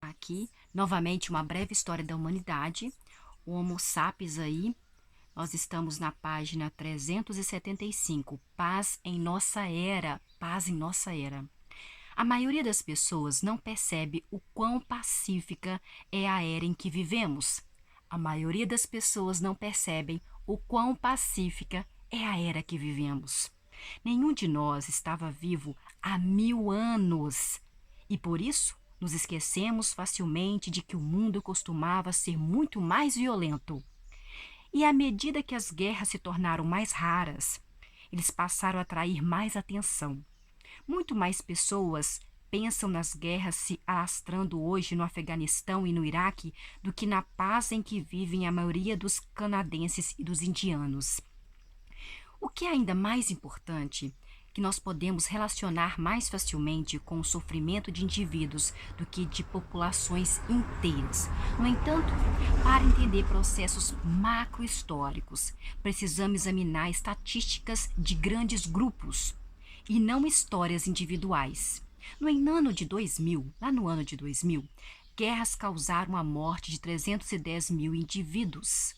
Aqui, novamente, uma breve história da humanidade. O Homo sapiens aí, nós estamos na página 375. Paz em nossa era. Paz em nossa era. A maioria das pessoas não percebe o quão pacífica é a era em que vivemos. A maioria das pessoas não percebem o quão pacífica é a era que vivemos. Nenhum de nós estava vivo há 1000 anos e por isso nos esquecemos facilmente de que o mundo costumava ser muito mais violento. E à medida que as guerras se tornaram mais raras, eles passaram a atrair mais atenção. Muito mais pessoas pensam nas guerras se alastrando hoje no Afeganistão e no Iraque do que na paz em que vivem a maioria dos canadenses e dos indianos. O que é ainda mais importante, que nós podemos relacionar mais facilmente com o sofrimento de indivíduos do que de populações inteiras. No entanto, para entender processos macrohistóricos, precisamos examinar estatísticas de grandes grupos e não histórias individuais. Lá no ano de 2000, guerras causaram a morte de 310 mil indivíduos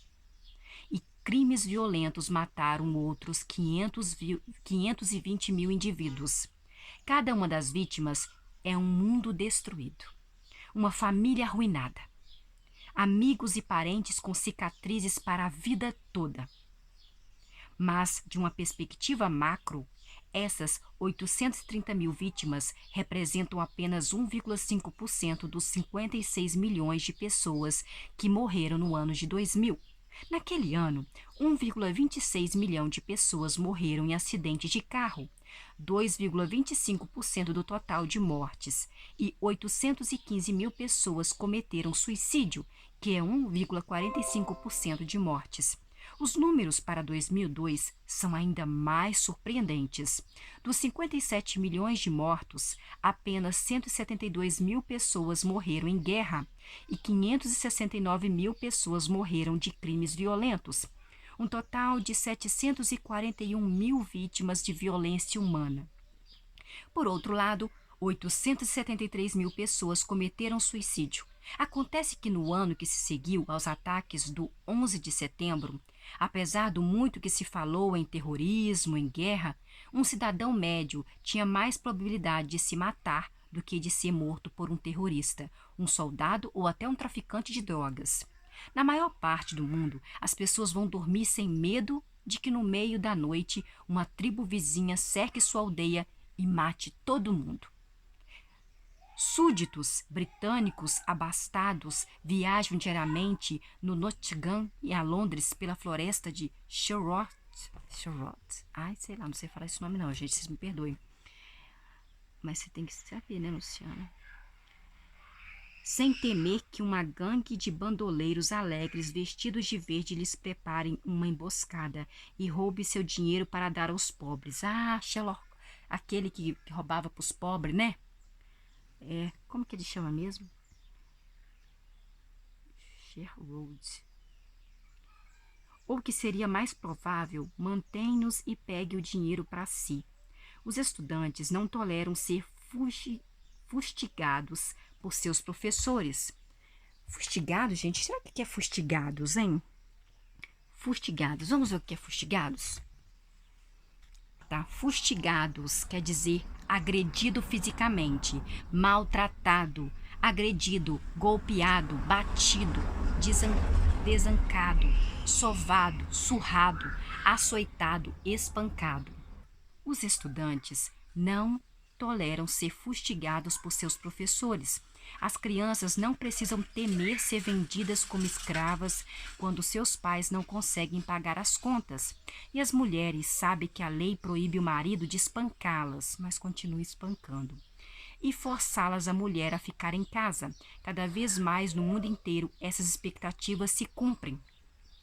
e crimes violentos mataram outros 520 mil indivíduos. Cada uma das vítimas é um mundo destruído, uma família arruinada, amigos e parentes com cicatrizes para a vida toda. Mas, de uma perspectiva macro, essas 830 mil vítimas representam apenas 1,5% dos 56 milhões de pessoas que morreram no ano de 2000. Naquele ano, 1,26 milhão de pessoas morreram em acidentes de carro, 2,25% do total de mortes, e 815 mil pessoas cometeram suicídio, que é 1,45% de mortes. Os números para 2002 são ainda mais surpreendentes. Dos 57 milhões de mortos, apenas 172 mil pessoas morreram em guerra e 569 mil pessoas morreram de crimes violentos. Um total de 741 mil vítimas de violência humana. Por outro lado, 873 mil pessoas cometeram suicídio. Acontece que no ano que se seguiu aos ataques do 11 de setembro, apesar do muito que se falou em terrorismo, em guerra, um cidadão médio tinha mais probabilidade de se matar do que de ser morto por um terrorista, um soldado ou até um traficante de drogas. Na maior parte do mundo, as pessoas vão dormir sem medo de que no meio da noite uma tribo vizinha cerque sua aldeia e mate todo mundo. Súditos britânicos abastados viajam diariamente no Nottingham e a Londres pela floresta de Sherwood. Ai, sei lá, não sei falar esse nome não, gente, vocês me perdoem. Mas você tem que saber, né, Luciana? Sem temer que uma gangue de bandoleiros alegres vestidos de verde lhes preparem uma emboscada e roube seu dinheiro para dar aos pobres. Ah, Sherlock, aquele que roubava para os pobres, né? Como que ele chama mesmo? Sherwood. Ou que seria mais provável, mantém-nos e pegue o dinheiro para si. Os estudantes não toleram ser fustigados por seus professores. Fustigados, gente? Será que é fustigados, hein? Fustigados. Vamos ver o que é fustigados? Tá? Fustigados quer dizer agredido fisicamente, maltratado, agredido, golpeado, batido, desancado, sovado, surrado, açoitado, espancado. Os estudantes não toleram ser fustigados por seus professores. As crianças não precisam temer ser vendidas como escravas quando seus pais não conseguem pagar as contas. E as mulheres sabem que a lei proíbe o marido de espancá-las, mas continua espancando. E forçá-las a mulher a ficar em casa. Cada vez mais no mundo inteiro essas expectativas se cumprem.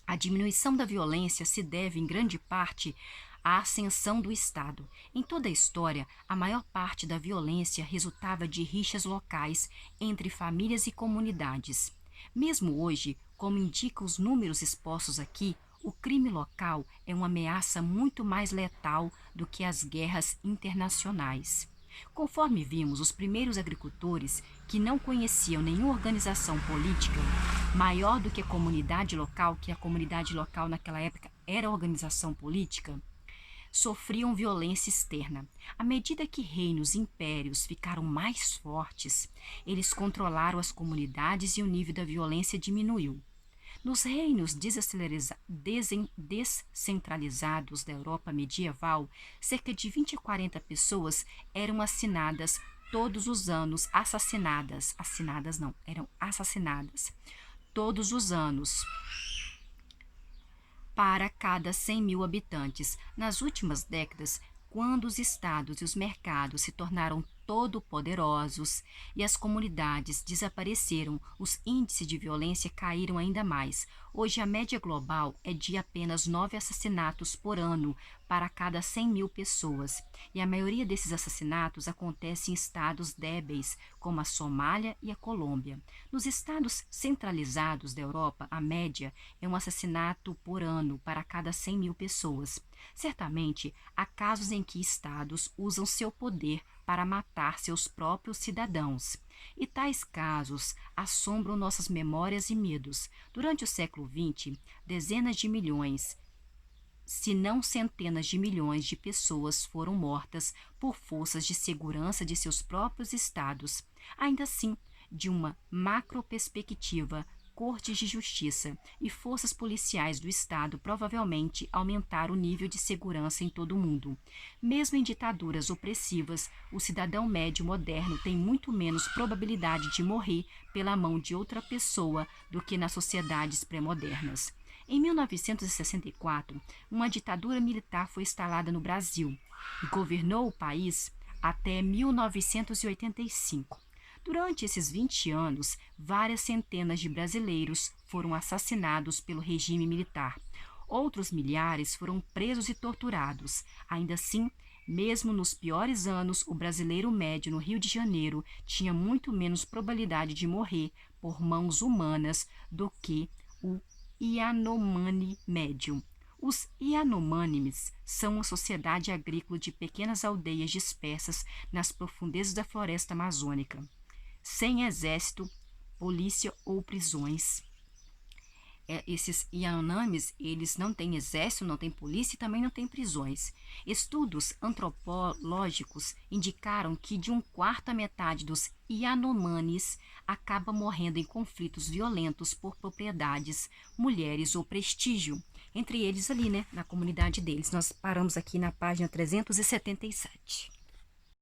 A diminuição da violência se deve, em grande parte, à ascensão do Estado. Em toda a história, a maior parte da violência resultava de rixas locais entre famílias e comunidades. Mesmo hoje, como indicam os números expostos aqui, o crime local é uma ameaça muito mais letal do que as guerras internacionais. Conforme vimos, os primeiros agricultores, que não conheciam nenhuma organização política maior do que a comunidade local, que a comunidade local naquela época era a organização política, sofriam violência externa. À medida que reinos e impérios ficaram mais fortes, eles controlaram as comunidades e o nível da violência diminuiu. Nos reinos descentralizados da Europa medieval, cerca de 20 a 40 pessoas eram assinadas todos os anos, eram assassinadas todos os anos para cada 100 mil habitantes. Nas últimas décadas, quando os estados e os mercados se tornaram todo-poderosos e as comunidades desapareceram, os índices de violência caíram ainda mais. Hoje, a média global é de apenas 9 assassinatos por ano para cada 100 mil pessoas, e a maioria desses assassinatos acontece em estados débeis, como a Somália e a Colômbia. Nos estados centralizados da Europa, a média é um assassinato por ano para cada 100 mil pessoas. Certamente, há casos em que estados usam seu poder para matar seus próprios cidadãos. E tais casos assombram nossas memórias e medos. Durante o século XX, dezenas de milhões, se não centenas de milhões de pessoas foram mortas por forças de segurança de seus próprios estados. Ainda assim, de uma macroperspectiva, cortes de justiça e forças policiais do Estado provavelmente aumentaram o nível de segurança em todo o mundo. Mesmo em ditaduras opressivas, o cidadão médio moderno tem muito menos probabilidade de morrer pela mão de outra pessoa do que nas sociedades pré-modernas. Em 1964, uma ditadura militar foi instalada no Brasil e governou o país até 1985. Durante esses 20 anos, várias centenas de brasileiros foram assassinados pelo regime militar. Outros milhares foram presos e torturados. Ainda assim, mesmo nos piores anos, o brasileiro médio no Rio de Janeiro tinha muito menos probabilidade de morrer por mãos humanas do que o Yanomami médio. Os Yanomamis são uma sociedade agrícola de pequenas aldeias dispersas nas profundezas da floresta amazônica, sem exército, polícia ou prisões. Esses Yanomamis, eles não têm exército, não têm polícia e também não têm prisões. Estudos antropológicos indicaram que de um quarto a metade dos Yanomamis acaba morrendo em conflitos violentos por propriedades, mulheres ou prestígio. Entre eles ali, né, na comunidade deles. Nós paramos aqui na página 377.